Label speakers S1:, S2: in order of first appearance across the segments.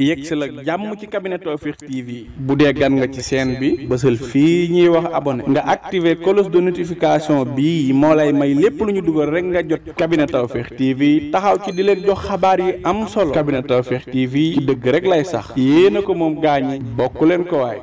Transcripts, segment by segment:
S1: yegsil ak jàmm ci cabinet Tawfekh TV bu dee gan nga ci chaîne bi bësal fii ñuy wax abonné nga activer cloche de notification bii moo lay may lépp lu ñu dugal rek nga jot cabinet Tawfekh TV taxaw ci di leen jox xabaar yi am solo cabinet Tawfekh TV ci dëgg rek lay sax yéena ko moom gaañi bokk leen ko waay.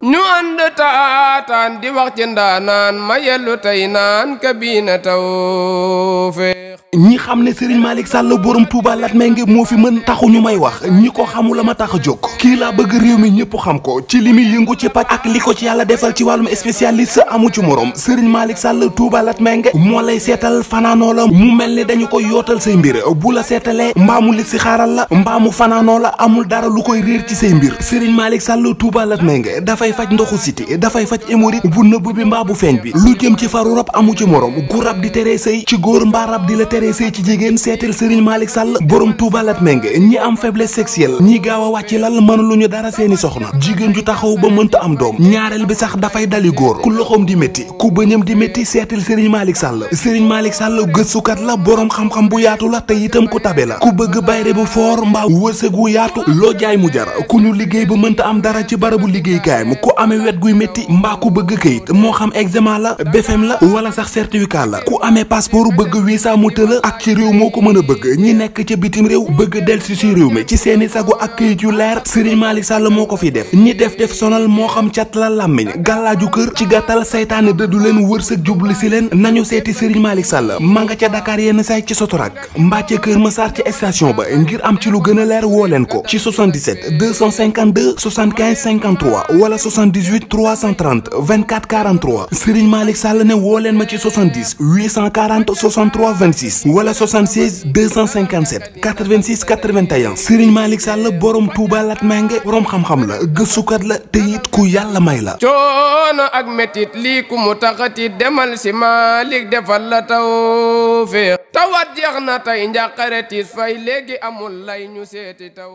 S2: ñu ànd taataan di wax ci ndaanaan ma yellu tey naan Kabine Tawfekh.
S3: ñi xam ne Serigne Malick Sall borom Touba Latmingué moo fi mën taxu ñu may wax ñi ko xamul la ma tax a jóg kii laa bëgg réew mi ñëpp xam ko ci li muy yëngu ci paj ak li ko ci yàlla defal ci wàllum spécialiste amu ci morom Serigne Malick Sall Touba Latmingué moo lay seetal fanaanoo la mu mel ni dañu koy yootal say mbir bu la seetalee mbaa mu li si xaaral la mbaa mu fanaanoo la amul dara lu koy réer ci say mbir Serigne Malick Sall Touba Latmingué dafay faj ndoxu siti dafay faj hémorroïde bu nëbb bi mbaa bu feeñ bi lu jëm ci faru rab amu ci morom gu rab di teree sëy ci góor mbaa rab di la teree sëy ci jigéen seetal Serigne Malick Sall borom Touba Latmingué ñi am faiblesse sexuelle ñi gaaw a wàcc lal mënuluñu dara seeni soxna jigéen ju taxaw ba mënta am doom ñaareel bi sax dafay dali góor ku loxoom di métti ku bëñam di métti seetal Serigne Malick Sall Serigne Malick Sall gëstukat la borom xam-xam bu yaatu la te itam ku tabe la ku bëgg bayre bu foor mbaa wërsëg wu yaatu loo jaay mu jar ku ñu liggéey ba mënta am dara ci barabu liggéeykaayam ku amee wet guy métti mbaa ku bëgg këyit moo xam examen la BFEM la wala sax certificat la ku amee passeport bëgg visa mu tëla ak ci réew moo ko mën a bëgg ñi nekk ca bitim réew bëgg delsi si réew mi ci seeni sagu ak këyit yu leer Serigne Malick Sall moo ko fi def ñi def sonal moo xam cat la làmmiñ gàllaaju kër ci gàttal saytaane dëddu leen wërsëg jublu si leen nañu seeti Serigne Malick Sall ma nga ca Dakar yenn saay ci Sotorak mbaa ca Kër Massar ci station ba ngir am ci lu gën a leer woo leen ko ci 77 252 75 53 wala 78 330 24 43 Serigne Malick Sall ne woo leen ma ci 70 840 63 26 wala 76 257 86 81 Serigne Malick Sall borom Touba Latmingué borom xam-xam la gëstukat la te it ku yàlla may la.
S2: coono ak metit lii ku mu taxati demal si Malick defal la Tawfekh tawat jeex na tey njàqare tiis fay léegi amul lay ñu seeti Tawfekh.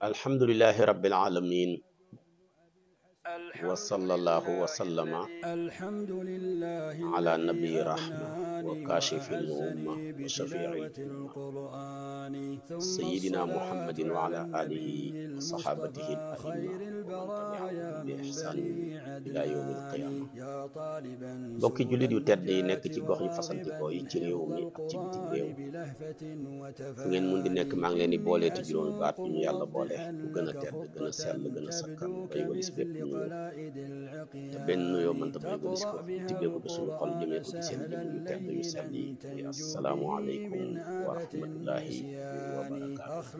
S4: alhamdulillahi rabbil alamin wa sallallahu wa sallama ala nabii rahma wa kashifil umma wa shafi'il umma sayyidina muhammadin wa ala alihi wa sahabatihi al-a'imma wa man tabi'ahum bi ihsan ila yawmil qiyamah mbokki jullit yu tedd yi nekk ci gox yu fasantikoo yi ci réew mi ak ci bitim réew fu ngeen mun di nekk maa ngi leen di boole ci juróomi baat yu ñu yàlla boole bu gën a tedd gën a sell gën a sakkan bay walis bépp ñu te benn nuyoo mënta bay walis ko tibbee ko suñu xol jëmee ko ci seen jëm yu tedd yu sell yi assalaamu aleykum wa rahmatullahi wa barakaatu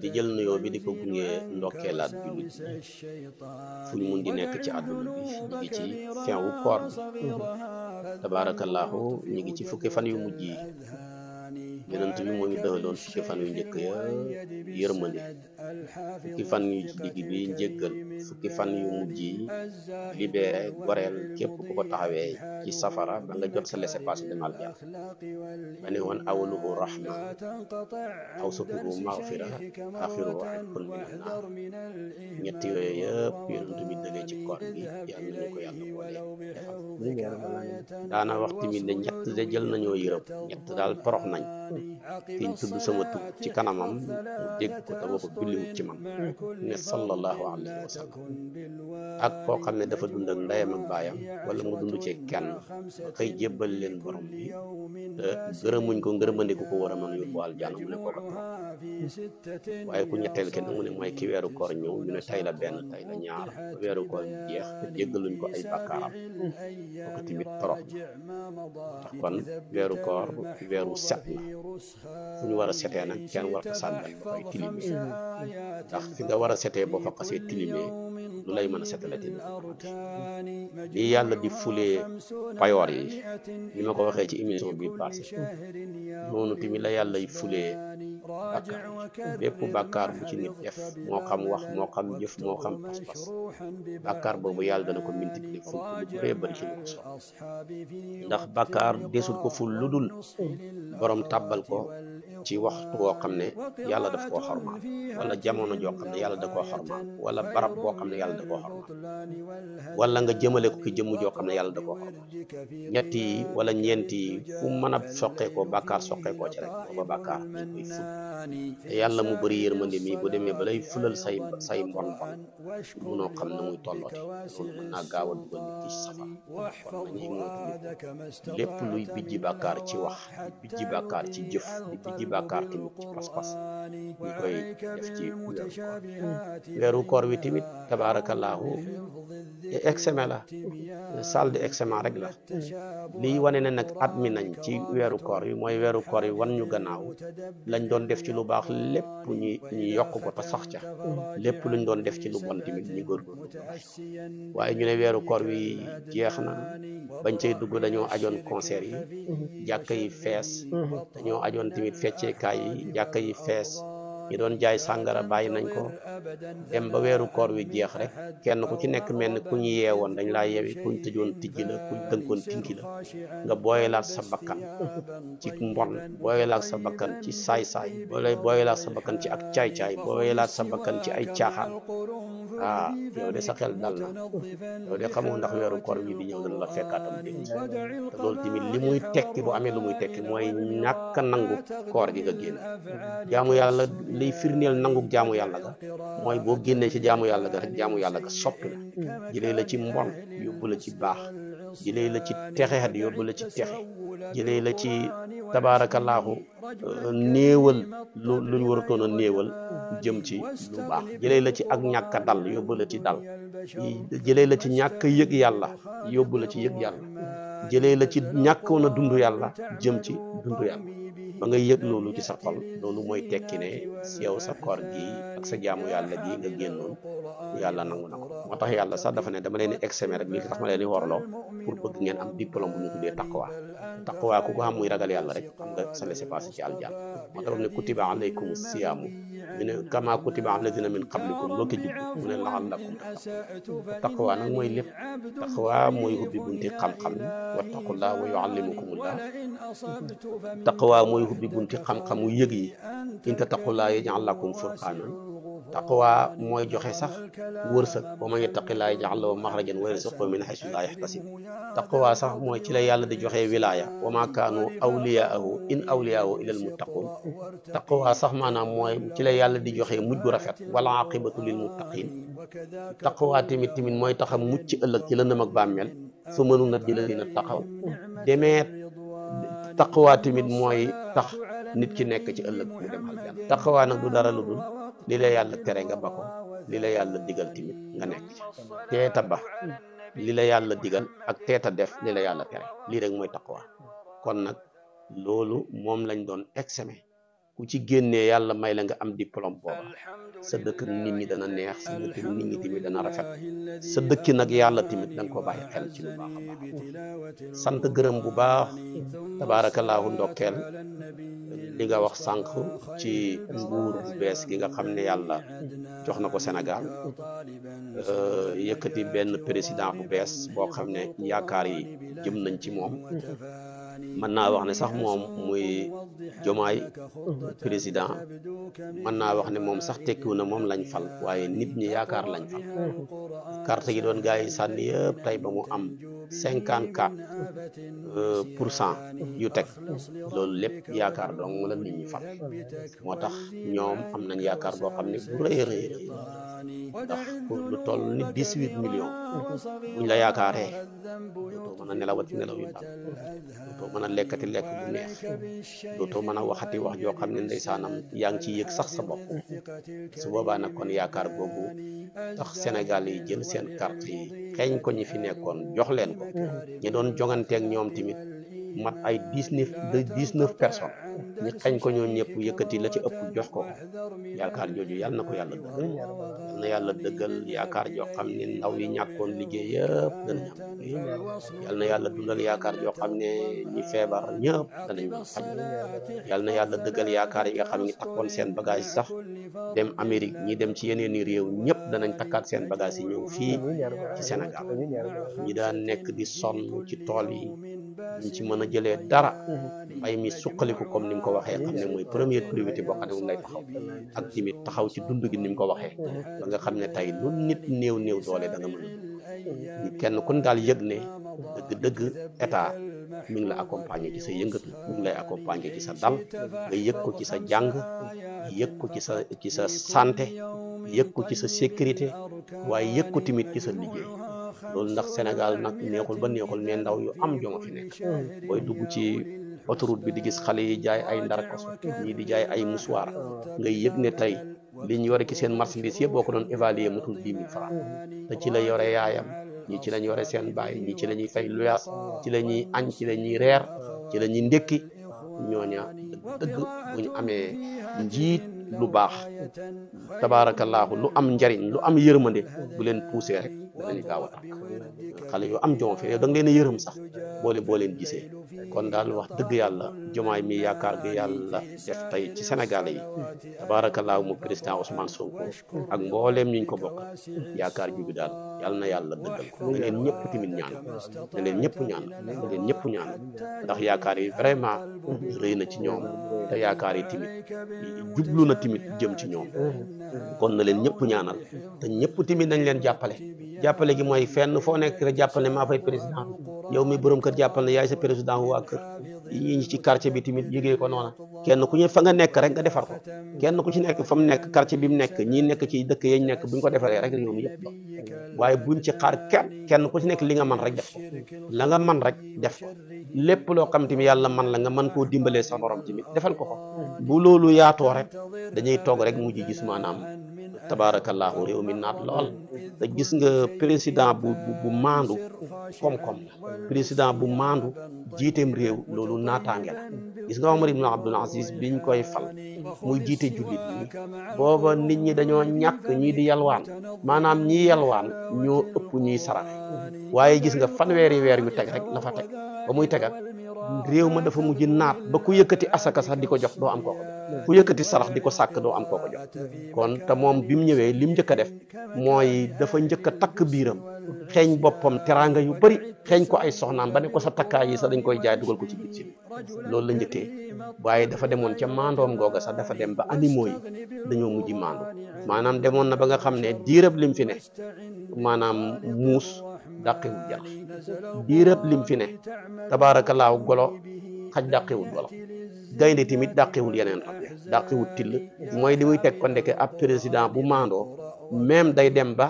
S4: di jël nuyoo bi di ko gunge ndokkeelaat jullit fu ñu mun di nekk ci àdduna bi ñu ngi ci fin wu koor bi tabaarakallaahu ñu ngi ci fukki fan yu mujj yi yonent bi moo ñu dëxaloon fukki fan yu njëkk ya yërmande fukki fan yu ci digg bi njéggal fukki fan yu mujj yi libéré goreel képp ku ko taxawee ci safara ba nga jot sa laissez-passer demal jàll ba ne woon awaluhu rahma awsatuhu maghfira axiruhu itqun minan naar ñett yooyu yëpp yonent bi dëgee ci koor gi yàlla nañu ko yàlla boole defal daana wax tamit ne ñett de jël nañoo yërëm ñett daal torox nañ fi ñu tudd sama tur ci kanamam mu dégg ko te boobu julliwut ci man ne sallallahu alayhi wa sallam ak koo xam ne dafa dund ak ndeyam ak baayam wala mu dund ci kenn xëy jébbal leen borom bi te gërëmuñ ko ngërëmandi ko war a mën yóbbu aljanna mu ne koo ko trop waaye ku ñetteel kenn mu ne mooy ki weeru koor ñëw ñu ne tay la benn tay la ñaar weeru koor jeex te jéggaluñ ko ay bakkaaram kooku tamit torox tax kon weeru koor weeru set la fu ñu war a setee nag kenn war ko sàggan ba koy tilimee ndax fi nga war a setee boo fa xasee tilimee lu lay mën a setalati li yàlla di fulee payoor yi ni ma ko waxee ci émission bi passé noonu tamit la yàlla y fulee bàkkaar bépp bàkkaar bu ci nit def moo xam wax moo xam jëf moo xam pas-pas bàkkaar boobu yàlla dana ko multiplier ful ko lu bëree bëri ci lu ko soxla ndax bàkkaar desul ko ful lu dul borom tàbbal ko ci waxtu woo xam ne yàlla daf koo xormaal wala jamono joo xam ne yàlla da koo xormaal wala barab boo xam ne yàlla da koo xormaal wala nga jëmale ko ki jëmm joo xam ne yàlla da koo xormaal ñett yi wala ñeent yi fu mën a soqeekoo bàkkaar soqeekoo ci rek booba bàkkaar dañ koy ful te yàlla mu bëri yërmande mi bu demee ba lay fulal say mbon munoo xam ne muy tollooti loolu mën naa gaaw a dugal nit ci safar kon nañuy moytu lépp luy bijji bàkkaar ci wax di bijji bàkkaar ci jëf di bijji bàkkaar tamit ci pas-pas ñu koy def ci weeru koor wi tamit tabaarakallaahu examen la salle de examen rek la lii wane ne nag at mi nañ ci weeru koor yi mooy weeru koor yi wan ñu gannaaw lañ doon def ci lu baax lépp ñu yokk ko te sax ca lépp luñ doon def ci lu bon tamit ñu góorgóorlu waaye ñu ne weeru koor wi jeex na bañ cay dugg dañoo ajoon concert yi jàkka yi fees dañoo ajoon tamit fecceekaay yi jàkka yi fees ñi doon jaay sàngara bàyyi nañ ko dem ba weeru koor wi jeex rek kenn ku ci nekk mel ni ku ñu yeewoon dañ laa yeewi kuñ tëjoon tijji la kuñ tënkoon tinki la nga booyelaat sa bakkan ci mbon booyelaat sa bakkan ci saay-saay booyelaat sa bakkan ci ak caay-caay booyelaat sa bakkan ci ay caaxaan yow de sa xel dal na yow de xamoo ndax weeru koor wi di ñëw dana la fekkaatam dé te loolu tamit li muy tekki bu amee lu muy tekki mooy ñàkk a nangu koor gi nga génn jaamu yàlla liy firndeel nangu jaamu yàlla ga mooy boo génnee ci jaamu yàlla ga rek jaamu yàlla ga soppi la jëlee la ci mbon yóbbu la ci baax jëlee la ci texeat yóbbu la ci texe jëlee la ci tabaarakallaahu néewal luñ waratoon a néewal jëm ci lu baax jëlee la ci ak ñàkk a dal yóbbu la ci dal jëlee la ci ñàkk yëg yàlla yóbbu la ci yëg yàlla jëlee la ci ñàkkoon a dund yàlla jëm ci dund yàlla ba nga yëg loolu ci sa xol loolu mooy tekki ne yow sa koor gi ak sa jaamu yàlla gi nga génnoon yàlla nangu na ko moo tax yàlla sax dafa ne dama leen di examen rek lii tax ma leen di warloo pour bëgg ngeen am diplôme bu ñu tuddee taqwa ku ko xam muy ragal yàlla rek xam nga sa laissez-passer ci aljana moo tax ne kutiba alaykum siyaamu mu ne kama kutiba alladina min qablikum loo ko jublu mu ne la'allakum taqwa nag mooy lépp taqwa mooy ubbi bunti xam-xam wattaqullah wa yuallimukumullah taqwa mooy ubbi bunti xam-xamu yëg yi in tattaqullaa yaj'al lakum furqaanan taqwa mooy joxe sax wërsëg wa man yattaqillaa yaj'al lahu maxrajan wa yarzuqhu min haysu laa yahtasib taqwa sax mooy ci la yàlla di joxe wilaaya wa maa kaanu awliyaahu in awliyaahu illal muttaquun taqwa sax maanaam mooy ci la yàlla di joxe mujj gu rafet wal aqibatu lil muttaqiin taqwa tamit mooy tax a mucc ëllëg ci lëndëm ak bàmmeel su mënu nat ji la dina taxaw demeet taqwa tamit mooy tax nit ki nekk ci ëllëg mu dem aljanna taqwa nag du dara lu dul li la yàlla tere nga ba ko li la yàlla digal tamit nga nekk ci teeta ba li la yàlla digal ak teeta def li la yàlla tere lii rek mooy taqwa kon nag loolu moom lañ doon examen ku ci génnee yàlla may la nga am diplôme booba sa dëkk nit ñi dana neex sa dëkk nit ñi tamit dana rafet sa dëkki nag yàlla tamit da nga ko bàyyi xel ci lu baax a baax sant gërëm bu baax tabaarakallaahu ndokkeel li nga wax sànq ci nguur bu bees gi nga xam ne yàlla jox na ko Sénégal yëkkati benn président bu bees boo xam ne yaakaar yi jëm nañ ci moom mën naa wax ne sax moom muy Jomaay président mën naa wax ne moom sax tekkiwu na moom lañ fal waaye nit ñi yaakaar lañ fal carte gi doon gars yi sànni yëpp tey ba mu am 54% yu teg loolu lépp yaakaar dong la nit ñi fal moo tax ñoom am nañ yaakaar boo xam ne bu rëy a rëy ndax lu toll ni 18 millions buñ la yaakaaree dootoo mën a nelawati nelaw yu dal dootoo mën a lekkati lekk bu neex dootoo mën a waxati wax joo xam ne ndeysaanam yaa ngi ciy yëg sax sa bopp su boobaa nag kon yaakaar boobu tax Sénégal yi jël seen carte yi xeeñ ko ñi fi nekkoon jox leen ko ñi doon jonganteeg ñoom tamit mat ay 19 personnes ñi xañ ko ñoo ñëpp yëkkati la ci ëpp jox ko yaakaar jooju yàlla na ko yàlla dëggal yàlla na yàlla dëggal yaakaar joo xam ne ndaw yi ñàkkoon liggéey yëpp danañ am yàlla na yàlla dundal yaakaar joo xam ne ñi feebar ñëpp danañ faj yàlla na yàlla dëggal yaakaar yi nga xam ne takkoon seen bagage sax dem Amérique ñi dem ci yeneen i réew ñëpp danañ takkaat seen bagage yi ñëw fii ci Sénégal ñi daan nekk di sonn ci tool yi duñ ci mën a jëlee dara mbay mi suqaliku comme ni mu ko waxee xam ne mooy première priorité boo xam ne moom lay taxaw ak tamit taxaw ci dund gi ni mu ko waxee ba nga xam ne tey lu nit néew doole da nga mën a kenn ku ne daal yëg ne dëgg état mi ngi la accompagner ci sa yëngatu mi ngi lay accompagner ci sa dal nga yëg ko ci sa jàng yëg ko ci sa santé yëg ko ci sa sécurité waaye yëg ko tamit ci sa liggéey loolu ndax Sénégal nag neexul ba neexul mais ndaw yu am joma fi nekk booy dugg ci autoroute bi di gis xale yi jaay ay ndarkos ñii di jaay ay mouchoir ngay yëg ne tey li ñu yore ci seen marchandise yëpp boo ko doon évaluer mutul 10 000 francs te ci la yore yaayam ñii ci lañ yore seen baay ñii ci la ñuy fay luyaas ci la ñuy añ ci la ñuy reer ci la ñuy ndékki ñooña dëgg bu ñu amee njiit lu baax tabaarakallaahu lu am njariñ lu am yërmande bu leen poussé rek danañu gaaw a tàkk xale yu am jom fi yow da nga leen a yërëm sax boo leen gisee kon daal wax dëgg yàlla Diomaye mi yaakaar gi yàlla def tey ci Sénégal yi tabaarakallaahu mu président Ousmane Sonko ak mbooleem ñu ko bokk yaakaar jubi daal yàlla na yàlla dëggal ko na leen ñëpp tamit ñaan na leen ñëpp ñaan na leen ñëpp ñaan ndax yaakaar yi vraiment rëy na ci ñoom te yaakaar yi tamit jublu na tamit jëm ci ñoom kon na leen ñëpp ñaanal te ñëpp tamit nañ leen jàppale gi mooy fenn foo nekk rek jàppale maa fay président yow mi borom kër jàppal ne yaay sa président wu waa kër yi ci quartier bi tamit yëgee ko noona kenn ku ñu fa nga nekk rek nga defar ko kenn ku ci nekk fa mu nekk quartier bi mu nekk ñi nekk ci dëkk yañ nekk buñ ko defaree rek yow mi yëpp waaye buñ ci xaar kenn ku ci nekk li nga man rek def ko la nga man rek def ko lépp loo xam tamit yàlla man la nga mën koo dimbalee sa borom tamit defal ko bu loolu yaatoo rek dañuy toog rek mujj gis maanaam tabaarakallaahu réew mi naat lool te gis nga président bu maandu koom-koom président bu maandu jiiteem réew loolu naataange la gis nga Omar ibn Abdul Aziz biñ koy fal muy jiite jullit ñi booba nit ñi dañoo ñàkk ñii di yalwaan maanaam ñi yalwaan ñoo ëpp ñuy saraxe waaye gis nga fanweeri weer yu teg rek la fa teg ba muy tegat réew ma dafa mujj naat ba ku yëkkati asaka sax di ko jox doo am kooko jox ku yëkkati sarax di ko sàkk doo am kooko jox kon te moom bi mu ñëwee lim njëkk a def mooy dafa njëkk a takk biiram xeeñ boppam teraanga yu bëri xeeñ ko ay soxnaam ba ne ko sa takkaay yi sax dañ koy jaay dugal ko ci biir si loolu la njëkkee waaye dafa demoon ca maandoom googa sax dafa dem ba animaux yi dañoo mujj maandu maanaam demoon na ba nga xam ne diirab lim fi ne maanaam muus dàqiwul janax diirab lim fi ne tabaarakallaahu golo xaj dàqiwul golo gaynde tamit dàqiwul yeneen rab dàqiwul till mooy li muy teg ko ndeke ab président bu maandoo même day dem ba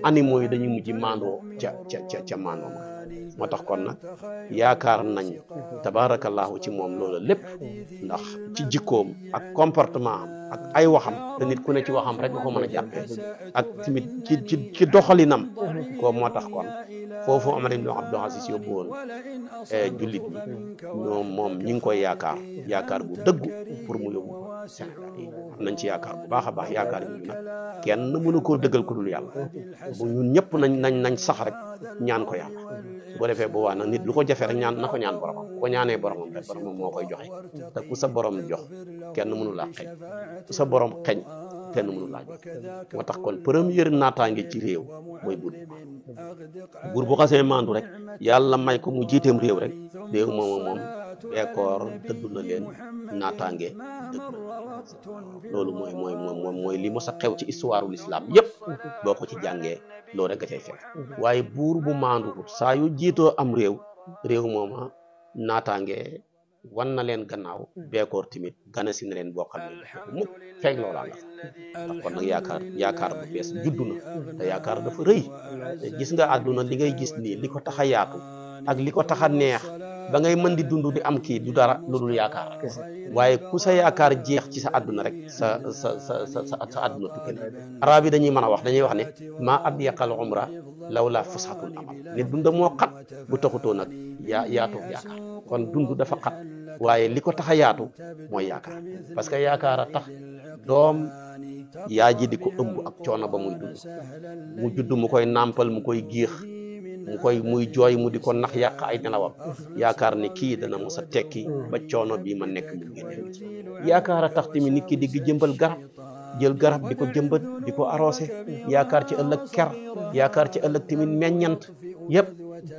S4: animaux yi dañuy mujj maandoo ca maandoo ma moo tax kon nag yaakaar nañ tabaarakallaahu ci moom loola lépp ndax ci jikkoom ak comportement am ak ay waxam te nit ku ne ci waxam rek nga ko mën a jàppee ak tamit ci doxalinam ko moo tax kon foofu Omar ibn Abdul Aziz yóbbu woon jullit ñi ñoom moom ñi ngi koy yaakaar bu dëggu pour mu yóbbu Sénégal yi am nañ ci yaakaar bu baax a baax yaakaar yi nag kenn mënu koo dëggal ko dul yàlla bu ñun ñëpp nañ sax rek ñaan ko yàlla bu ko defee boobaa nag nit lu ko jafe rek ñaan na ko ñaan boromam bu ko ñaanee boromam rek boromam moo koy joxe te ku sa borom jox kenn mënu laa xeñ ku sa borom xeñ kenn mënu laa jox moo tax kon première naataange ci réew mooy buur bu xasee maandu rek yàlla may ko mu jiiteem réew rek réew moom beekoor dëddu na leen naataange dëddu loolu mooy li mos a xew ci histoire l'islam yépp boo ko ci jàngee loolu rek nga cay fekk waaye buur bu maandu saa yu jiitoo am réew mooma naataange wan na leen gannaaw beekoor tamit gana si na leen boo xam ne mukk feeg loolaa la ndax kon nag yaakaar bu bees juddu na te yaakaar dafa rëy te gis nga àdduna li ngay gis nii li ko tax a yaatu ak li ko tax a neex ba ngay mën di dund di am kii du dara lu dul yaakaar waaye ku sa yaakaar jeex ci sa àdduna rek sa àdduna tukki na arab yi dañuy mën a wax ne maa adyaqal umra lawla fushatul amal nit dund moo xat bu taxutoo nag yaatu yaakaar kon dund dafa xat waaye li ko tax a yaatu mooy yaakaar parce que yaakaar a tax doom yaa ji di ko ëmb ak coono ba muy dund mu judd mu koy nàmpal mu koy giix muy jooy mu di ko nax yàq ay nelawam yaakaar ne kii dana mos a tekki ba coono bii ma nekk mu génne ci yaakaar a tax tamit nit ki di jëmbal garab jël garab di ko jëmbat di ko arrosé yaakaar ci ëllëg ker yaakaar ci ëllëg tamit meññant yëpp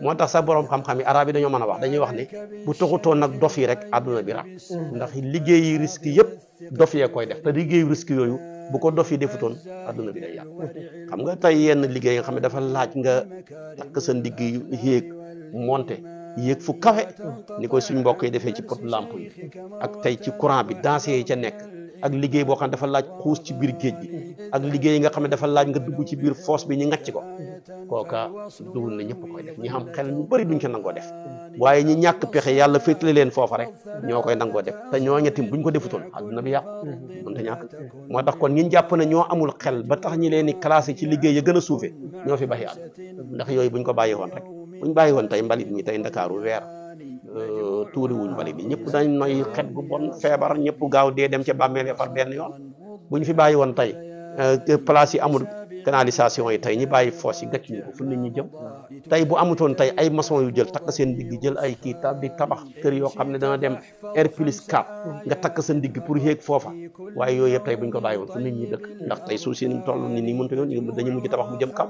S4: moo tax sax borom xam-xam yi arab yi dañoo mën a wax dañuy wax ne bu taxutoon nag dof yi rek àdduna bi rab ndax liggéeyi risque yëpp dof yee koy def te liggéeyu risque yooyu bu ko dof yi defutoon àdduna bi day yàqu xam nga tey yenn liggéey nga xam ne dafa laaj nga takk sa ndigg yéeg monté yéeg fu kawe ni koy suñ mbokk yi defee ci pot lamp yi ak tey ci courant bi danse yi ca nekk ak liggéey boo xam ne dafa laaj xuus ci biir géej gi ak liggéey yi nga xam ne dafa laaj nga dugg ci biir fosse bi ñu ngacc ko kooka dugul na ñëpp koy def ñi xam xel ñu bëri duñ ko nangoo def waaye ñi ñàkk pexe yàlla féetale leen foofa rek ñoo koy nangoo def te ñoo ñettim buñ ko defutoon àdduna bi yàqu mënta ñàkk moo tax kon ñi jàpp ne ñoo amul xel ba tax ñi leen di classé ci liggéey ya gën a suufe ñoo fi bàyyi àdduna ndax yooyu buñ ko bàyyi woon rek buñ bàyyi woon tey mbalit ñi tey Ndakaaru weer tuuri wuñ mbalit bi ñëpp dañ noy xet gu bon feebar ñëpp gaaw dee dem ca bàmmeel far benn yoon buñ fi bàyyi woon tey place yi amul canalisation yi tey ñi bàyyi fosse yi gàcc ñu ko fu nit ñi jëm tey bu amutoon tey ay maçon yu jël takk seen ndigg jël ay kii di tabax kër yoo xam ne dana dem R+4 nga takk sa ndigg pour yéeg foofa waaye yooyu yëpp tey buñ ko bàyyi woon fu nit ñi dëkk ndax tey suuf si ni toll ni nii mënut a dañu mujj tabax mu jëm kaw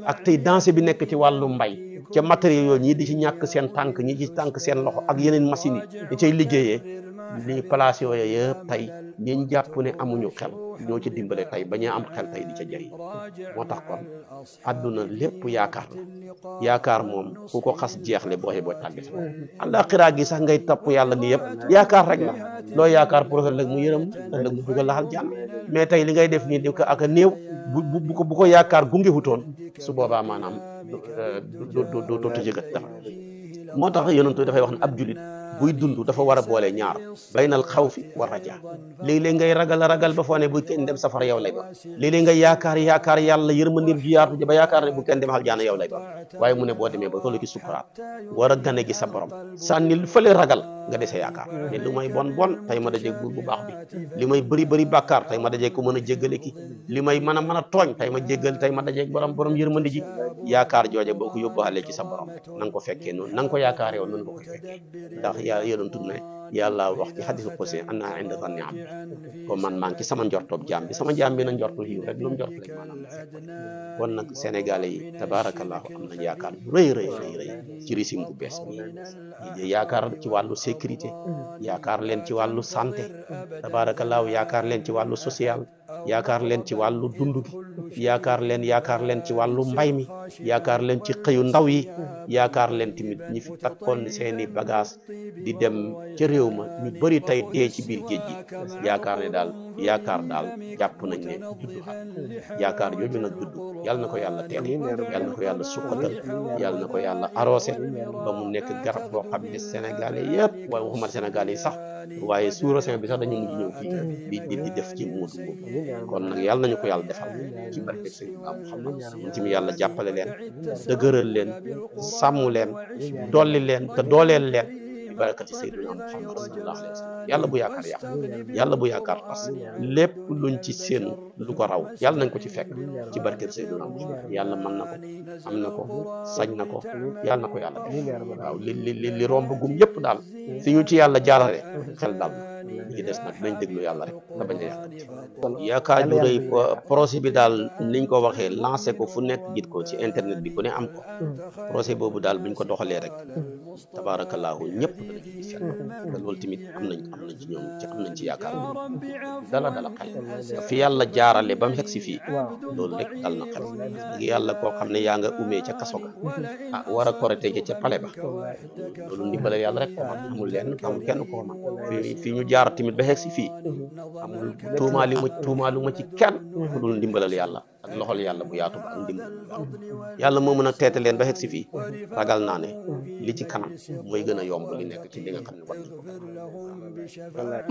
S4: ak tey dansé bi nekk ci wàllu mbay ca matériaux yooyu ñii di ci ñàkk seen tànk ñi ci tànk seen loxo ak yeneen machines yi di cay liggéeyee li place yooyu yëpp tey ñi jàpp ne amuñu xel ñoo ci dimbale tey ba ñu am xel tey di ca jëriñ moo tax kon àdduna lépp yaakaar la yaakaar moom ku ko xas jeexle boo xee boo tàggat àllaaxira gi sax ngay topp yàlla ni yëpp yaakaar rek la loo yaakaar pour ëllëg mu yërëm ëllëg mu dugal la aljana mais tey li ngay def nii di ko ak a néew bu ko yaakaar gungewutoon su boobaa maanaam doo tëjëgat dafa moo tax yonent dafay wax ne ab julit buy dund dafa war a boole ñaar baynal xawfi wa rajaa léeg-léeg ngay ragal ba foo ne bu kenn dem safara yow lay doon léeg-léeg ngay yaakaar yàlla yërmandeem ji yaatu ji ba yaakaar ne bu kenn dem aljaana yow lay doon waaye mu ne boo demee ba tollu ci sukuraat war a gane gi sa borom sànni fële ragal nga dese yaakaar ne lu may bon tey ma dajeeg buur bu baax bi li may bëri bàkkaar tey ma dajeeg ko mën a jéggale ki li may mën a tooñ tey ma jéggal tey ma dajeeg borom yërmande ji yaakaar jooje boo ko yóbbaale ci sa borom na nga ko fekkee noonu na nga ko yaakaar yow noonu nga koy fekkee ndax yaa yonent ne yàlla wax ci xadisu xusé ana inda zanni abdi ko man maa ngi ci sama njortoob jaam bi sama jaam bi na njortu yiw rek lu mu njort rek maanaam la fekk kon nag sénégalais yi tabarakallahu am nañ yaakaar bu rëy ci régime bu bees bi yaakaar ci wàllu sécurité yaakaar leen ci wàllu santé tabarakallahu yaakaar leen ci wàllu social yaakaar leen ci wàllu dund gi yaakaar leen ci wàllu mbay mi yaakaar leen ci xëyu ndaw yi yaakaar leen tamit ñi fi takkoon seeni bagage di dem ca réew ma ñu bëri tey dee ci biir géej gi yaakaar daal jàpp nañ ne juddu xat yaakaar jooju nag juddu yàlla na ko yàlla teel yàlla na ko yàlla suqatal yàlla na ko yàlla arrosé ba mu nekk garab boo xam ne sénégalais yëpp waaye waxuma sénégalais yi sax waaye sous-région bi sax dañu mujj ñëw fii di def ci muudu kon nag yàlla nañu ko yàlla defal ci barke Seydina Muhammad mun ci mi yàlla jàppale leen dëgëral leen sàmm leen dolli leen te dooleel leen ci barakati Seydina Muhammad sallallahu alayhi wa sallam yàlla bu yaakaar yàq yàlla bu yaakaar tas lépp luñ ci seen lu ko raw yàlla nañ ko ci fekk ci barke Seydina Muhammad yàlla mën na ko am na ko sañ na ko yàlla na ko yàlla def waaw li romb gum yëpp daal fi ñu ci yàlla jaarale xel daal li ci des nag nañ déglu yàlla rek te bañ a yàq yaakaar ju rëy projet bi daal niñ ko waxee lancé ko fu nekk gis ko ci internet bi ku ne am ko projet boobu daal buñ ko doxalee rek tabaarakallaahu ñëpp danañ ci fekk te loolu tamit am nañ ci yaakaar dala xel fi yàlla jaarale ba mu xeg si fii loolu rek dal na xel yàlla koo xam ne yaa nga umee ca kaso ga war a korite ca pale ba loolu ndimbale yàlla rek ko man amul kenn ko man fii ñu jaar tamit ba xeg si fii amul tuumaalu ma ci kenn ku dul ndimbalal yàlla ak loxol yàlla bu yaatu ba ak ndimbal yàlla moo mën a teete leen ba xeg si fii ragal naa ne li ci kanam mooy gën a yomb li nekk ci li nga xam ne war nañ ko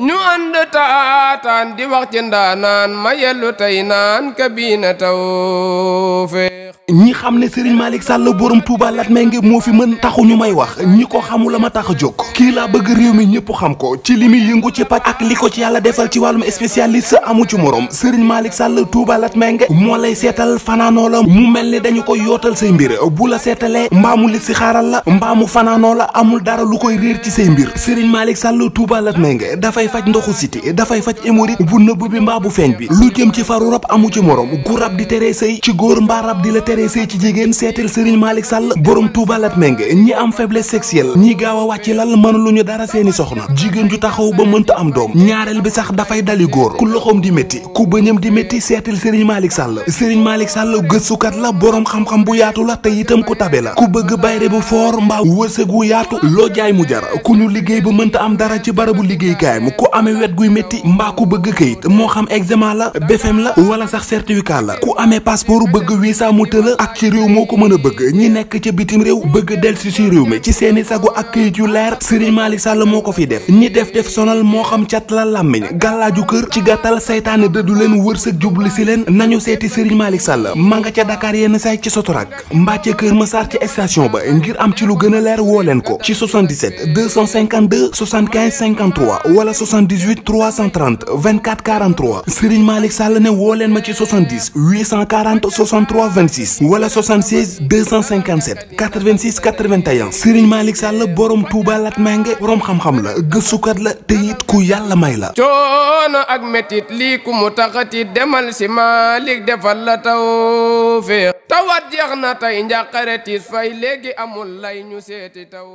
S2: ñu ànd taataan di wax ci ndaanaan ma yellu tey naan kabina tawfeex
S3: ñi xam ne Serigne Malick Sall borom Touba Latmingué moo fi mën taxu ñu may wax ñi ko xamula ma tax a jóg kii laa bëgg réew mi ñëpp xam ko ci li muy yëngu ci paj ak li ko ci yàlla defal ci wàllum spécialiste amu ci morom Serigne Malick Sall Touba Latmingué moo lay seetal fanaanoo la mu mel ni dañu koy yootal say mbir bu la seetalee mbaamu li si xaaral la mbaamu fanaanoo la amul dara lu koy réer ci say mbir Serigne Malick Sall Touba Latmingué dafay faj ndoxu siti dafay faj hémorroïde bu nëbb bi mbaa bu feeñ bi lu jëm ci faru rab amu ci morom gu rab di tere sëy ci góor mbaa rab di la tere naqaree sëy ci jigéen seetal Serigne Malick Sall borom Touba Latmingué ñi am faiblesse sexuelle ñi gaaw a wàcc lal mënuluñu dara seeni soxna jigéen ju taxaw ba mënta am doom ñaareel bi sax dafay dali góor ku loxoom di métti ku bëñam di métti seetal Serigne Malick Sall Serigne Malick Sall gëstukat la borom xam-xam bu yaatu la te itam ku tabe la ku bëgg bayre bu foor mbaa wërsëg wu yaatu loo jaay mu jar ku ñu liggéey ba mënta am dara ci barabu liggéeykaayam ku amee wet guy métti mbaa ku bëgg këyit moo xam examen la BFEM la wala sax certificat la ku amee passeport bëgg visa mu tëla ak ci réew moo ko mën a bëgg ñi nekk ca bitim réew bëgg delsi ci réew mi ci seeni sagu ak këyit yu leer Serigne Malick Sall moo ko fi def ñi def sonal moo xam cat la làmmiñ gàllaaju kër ci gàttal saytaane dëddu leen wërsëg jubli si leen nañu seeti Serigne Malick Sall ma nga ca Dakar yenn say ci Sotorak mbaa ca Kër Massar ci station ba ngir am ci lu gën a leer woo leen ko ci 77 252 75 53 wala 78 330 24 43 Serigne Malick Sall ne woo leen ma ci 70 840 63 26 wala 76 257 86 81 Serigne Malick Sall borom Touba Latmingué borom xam-xam la gëstukat la te it ku yàlla may la.
S2: coono ak metit lii ku mu taxati demal si Malick defal la tawfeex tawat jeex na tey njàqare tiis fay léegi amul lay ñu seeti taw.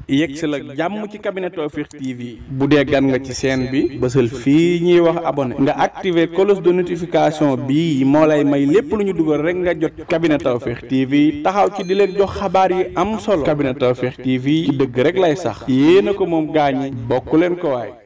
S1: yegg si la jàmm ci cabinet Tawfekh TV bu dee gan nga ci chaîne bi bësal fii ñuy wax abonné nga activer cloche de notification bii moo lay may lépp lu ñu dugal rek nga jot cabinet Tawfekh TV taxaw ci di leen jox xabaar yi am solo cabinet Tawfekh TV ci dëgg rek lay sax yéena ko moom gaañi bokk leen ko waay.